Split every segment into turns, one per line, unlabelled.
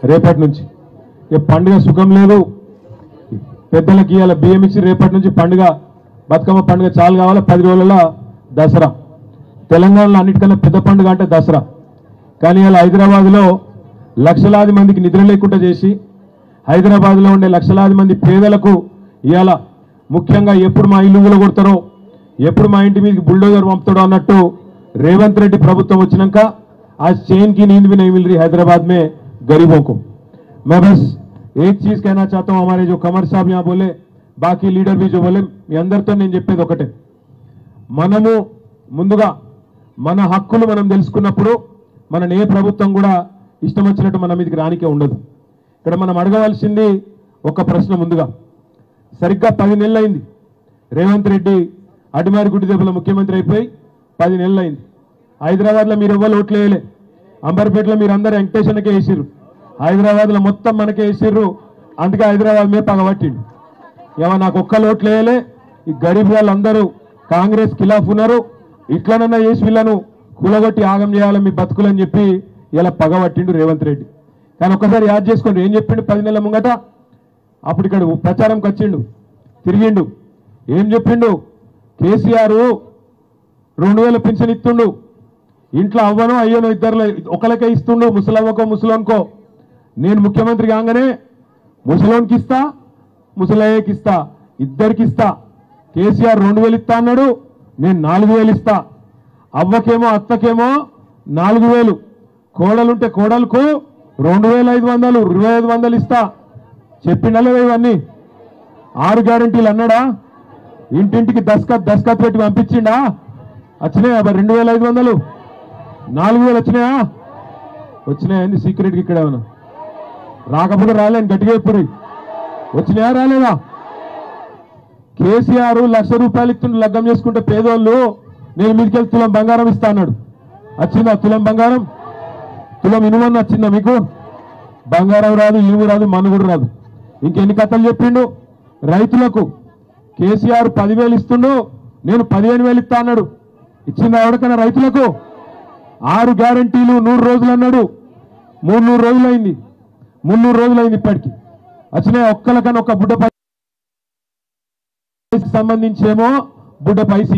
రేపటి నుంచి పండుగ సుఖం లేదు. పెద్దలకి ఇవాళ బియ్యం ఇచ్చి రేపటి నుంచి పండుగ బతుకమ్మ పండుగ చాలు కావాలి. 10 రోజుల దసరా. తెలంగాణలో అన్నిటికన్నా పెద్ద పండుగ అంటే దసరా. కానీ ఇలా హైదరాబాద్లో లక్షలాది మందికి నిద్ర లేకుండా చేసి హైదరాబాద్లో ఉండే లక్షలాది మంది పేదలకు ఇవాళ ముఖ్యంగా ఎప్పుడు మా ఇల్లు కూలగొడతారో ఎప్పుడు మా ఇంటి మీదకి బుల్డోజర్ పంపుతాడో అన్నట్టు రేవంత్ రెడ్డి ప్రభుత్వం వచ్చినాక आज चैन की नींद भी नहीं मिल रही हैदराबाद में गरीबों को। मैं बस एक चीज कहना चाहता हूं, हमारे जो कमर साहब यहाँ बोले, बाकी लीडर भी जो बोले, మీ అందరితో నేను చెప్పేది ఒకటే, మనము ముందుగా మన హక్కులు మనం తెలుసుకున్నప్పుడు మన ఏ ప్రభుత్వం కూడా ఇష్టం వచ్చినట్టు మన మీదకి రానికే ఉండదు. ఇక్కడ మనం అడగవలసింది ఒక ప్రశ్న ముందుగా. సరిగ్గా 10 నెలలు అయింది రేవంత్ రెడ్డి అడిమారి గుడి దెబ్బల ముఖ్యమంత్రి అయిపోయి 10 నెలలు అయింది. హైదరాబాద్లో మీరు ఎవ్వరు ఓట్లు వేయలే. అంబర్పేటలో మీరు అందరూ వెంకటేశ్వరకే వేసిర్రు. హైదరాబాద్లో మొత్తం మనకే వేసిర్రు. అందుకే హైదరాబాద్ మీద పగబట్టిండు. ఏమో నాకు ఒక్కరు ఓట్లు వేయలే. ఈ గరీబ్ వాళ్ళందరూ కాంగ్రెస్ ఖిలాఫ్ ఉన్నారు. ఇట్లనన్నా చేసి వీళ్ళను కూలగొట్టి ఆగం చేయాలి మీ బతుకులని చెప్పి ఇలా పగబట్టిండు రేవంత్ రెడ్డి. కానీ ఒక్కసారి యాద్ చేసుకోండి, ఏం చెప్పిండు 10 నెలల ముంగట. అప్పుడు ఇక్కడ ప్రచారంకి వచ్చిండు, తిరిగిండు. ఏం చెప్పిండు? కేసీఆర్ 2000 పింఛన్ ఇస్తుండు. ఇంట్లో అవ్వనో అయ్యనో ఇద్దరు ఒకరికే ఇస్తుండు, ముసలవ్వకో ముసలోన్కో. నేను ముఖ్యమంత్రి కాగానే ముసలోన్కి ఇస్తా, ముసలయ్యకి ఇస్తా, ఇద్దరికి ఇస్తా. కేసీఆర్ 2000 ఇస్తా అన్నాడు, నేను 4000 ఇస్తా. అవ్వకేమో అత్తకేమో 4000, కోడలుంటే కోడలకు 2500, 2500 ఇస్తా. చెప్పిండలే ఇవన్నీ. 6 గ్యారంటీలు అన్నాడా? ఇంటింటికి దస్కత్ పెట్టి పంపించిండా? వచ్చినాయా 2500, 4000 వచ్చినాయా? వచ్చినాయండి సీక్రెట్కి. ఇక్కడ ఏమన్నా రాకపోతే రాలేని గట్టిగా ఎప్పుడు వచ్చినాయా రాలేదా? కేసీఆర్ 1,00,000 రూపాయలు ఇస్తుండే లగ్గం చేసుకుంటే పేదోళ్ళు, నేను మీదికెళ్ళి తులం బంగారం ఇస్తా అన్నాడు. వచ్చిందా తులం బంగారం? తులం ఇనుమని వచ్చిందా మీకు? బంగారం రాదు, ఇనుము రాదు, మనుగుడు రాదు. ఇంకెన్ని కథలు చెప్పిండు? రైతులకు కేసీఆర్ 10,000 ఇస్తుండు, నేను 15,000 ఇస్తా అన్నాడు. ఇచ్చిందా ఎవరికైనా రైతులకు? 6 గ్యారంటీలు 100 రోజులు అన్నాడు. 300 రోజులు అయింది, 300 రోజులు అయింది ఇప్పటికి. వచ్చినాయి ఒక్కలకన్నా ఒక బుడ్డ పై సంబంధించేమో బుడ్డ పైసి.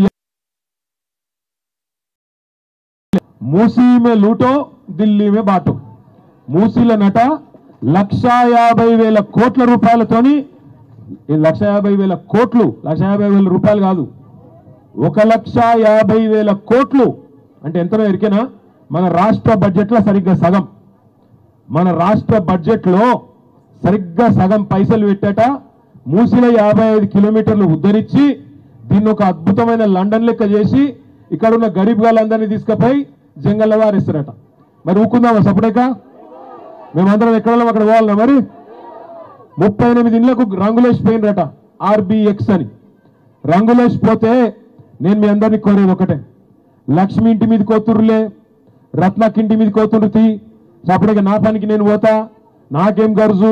మూసీ మే లూటో ఢిల్లీ మే బాటో. మూసీల నట 1,50,000 కోట్ల రూపాయలతోని, 1,50,000 కోట్లు, 1,50,000 రూపాయలు కాదు, 1,50,000 కోట్లు అంటే ఎంతనో ఎరికేనా? మన రాష్ట్ర బడ్జెట్లో సరిగ్గా సగం. మన రాష్ట్ర బడ్జెట్లో సరిగ్గా సగం పైసలు పెట్టాట. మూసిలో 55 కిలోమీటర్లు ఉద్ధరించి దీన్ని ఒక అద్భుతమైన లండన్ లెక్క చేసి ఇక్కడ ఉన్న గరీబ్ గాళ్ళందరినీ తీసుకుపోయి జంగల్లో వారిస్తారట. మరి ఊకుందామా సపరేక? మేమందరం ఎక్కడ అక్కడ పోవాలన్నా? మరి 38 ఇండ్లకు రంగులేసిపోయినరట, ఆర్బిఎక్స్ అని. రంగులేసిపోతే నేను మీ అందరినీ కోరేది ఒకటే, లక్ష్మి ఇంటి మీద కోతురులే, రత్నకి ఇంటి మీద కోతురుతి, సపరేక నా పనికి నేను పోతా, నాకేం గర్జు,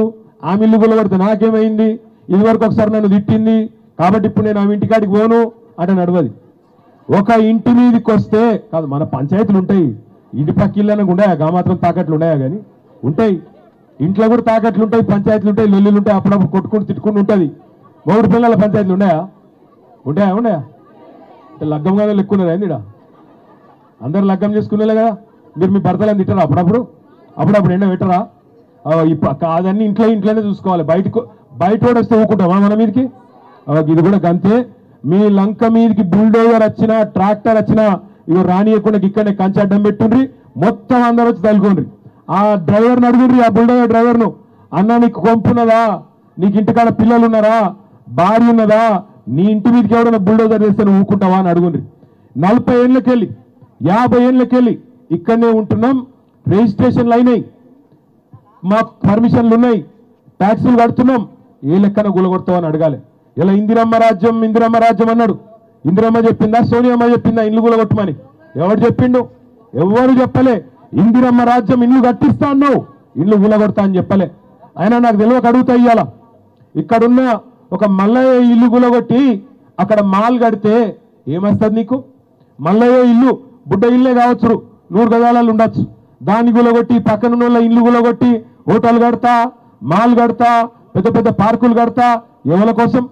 ఆమె ఇల్లు గుల్లగొడితే నాకేమైంది, ఇదివరకు ఒకసారి నన్ను తిట్టింది కాబట్టి ఇప్పుడు నేను ఆమె ఇంటికాడికి పోను అంటే నడవది. ఒక ఇంటి మీదకి వస్తే కాదు, మన పంచాయతీలు ఉంటాయి, ఇంటి పక్క ఇళ్ళనకు ఉన్నాయా? గా మాత్రం తాకట్లు ఉన్నాయా? కానీ ఉంటాయి. ఇంట్లో కూడా తాకట్లు ఉంటాయి, పంచాయతీలు ఉంటాయి, లొల్లులు ఉంటాయి, అప్పుడప్పుడు కొట్టుకుంటూ తిట్టుకుంటూ ఉంటుంది. 3 పిల్లల పంచాయతీలు ఉన్నాయా? ఉంటాయా? ఉన్నాయా? లగ్గంగానే లెక్కున్నారా? ఏందిడా అందరు లగ్గం చేసుకునేలే కదా. మీరు మీ భర్తలను తిట్టరా? అప్పుడప్పుడు ఎండ పెట్టరా? అదన్నీ ఇంట్లోనే చూసుకోవాలి. బయట వస్తే ఊకుంటామా మన మీదకి? ఇది కూడా గంతే. మీ లంక మీదకి బుల్డోజర్ వచ్చినా, ట్రాక్టర్ వచ్చినా ఇవి రానియకుండా ఇక్కడనే కంచె అడ్డం పెట్టుండ్రి, మొత్తం అందరూ వచ్చి తలుకోండి. ఆ డ్రైవర్ని అడుగుండ్రి, ఆ బుల్డోజర్ డ్రైవర్ను, అన్న నీకు కొంపున్నదా? నీకు ఇంటికాడ పిల్లలు ఉన్నారా? భార్య ఉన్నదా? నీ ఇంటి మీదకి ఎవరైనా బుల్డోజర్ చేస్తే నువ్వు ఊకుంటావా అని అడుగుండ్రి. 40 ఏళ్ళకెళ్ళి 50 ఏళ్ళకెళ్ళి ఇక్కడనే ఉంటున్నాం, రిజిస్ట్రేషన్లు అయినాయి, మాకు పర్మిషన్లు ఉన్నాయి, ట్యాక్సులు కడుతున్నాం, ఏ లెక్కన గులగొడతావని అడగాలి. ఇలా ఇందిరమ్మ రాజ్యం అన్నాడు. ఇందిరమ్మ చెప్పిందా? సోనియమ్మ చెప్పిందా ఇల్లు గులగొట్టమని? ఎవరు చెప్పిండు? ఎవరు చెప్పలే. ఇందిరమ్మ రాజ్యం ఇల్లు కట్టిస్తా అన్నావు, ఇల్లు గులగొడతా అని చెప్పలే. అయినా నాకు తెలియక అడుగుతా, ఇయ్యాల ఇక్కడున్న ఒక మల్లయ్య ఇల్లు గులగొట్టి అక్కడ మాల్ కడితే ఏమొస్తుంది నీకు? మల్లయ్య ఇల్లు బుడ్డ ఇల్లే కావచ్చు, 100 గజాలలో ఉండొచ్చు, దాన్ని గులగొట్టి పక్కన ఇల్లు గులగొట్టి హోటల్ కడతా, మాల్ కడతా, పెద్ద పెద్ద పార్కులు కడతా, ఎవరి కోసం?